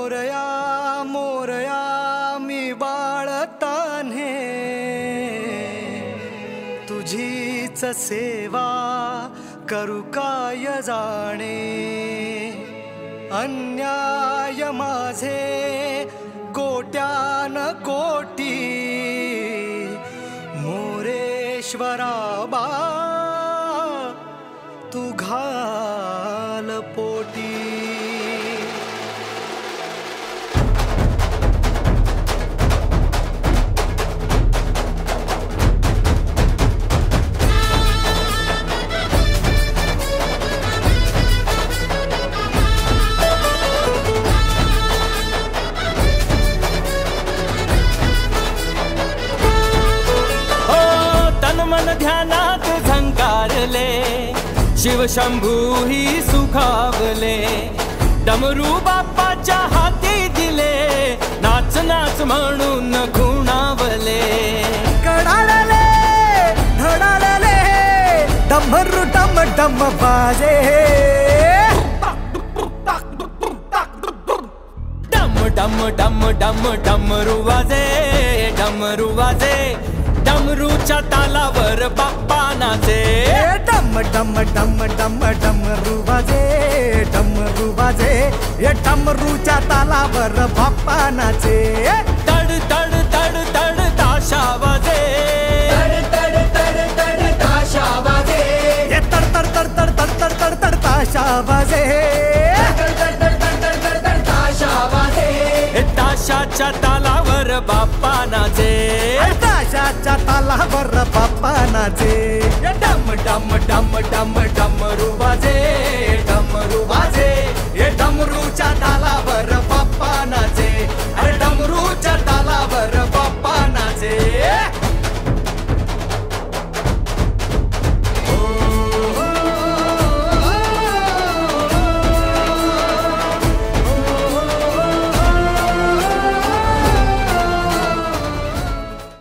मोरया मोरया मी बाळतान्हे तुझीच सेवा करू काय जाणे अन्याय माझे कोट्यान कोटी मोरेश्वरा बा तू घाल पोटी ध्यानात झंकारले शिवशंभू ही सुखावले डमरू बाप्पाच्या हाती दिले नाच नाच म्हणून खुणावले कडाळले धडाळले डमरू डम डम बाजे डम डम डम डम डमरू वाजे डमरू वाजे डमरूच्या तालावर बाप्पा नाचे डम डम डम डम डमरू वाजे डमरू वाजे डमरूच्या तालावर बाप्पा नाचे तड तड तड तड ताशा वाजे तड तड तड तड ताशा वाजे तड तड तड तड तड तड तड तड ताशा वाजे तड तड तड तड तड तड ताशा वाजे ताशाच्या तालावर बाप्पा नाचे ताशाच्या तालावर बाप्पा नाचे डम डम डम डम डमरू वाजे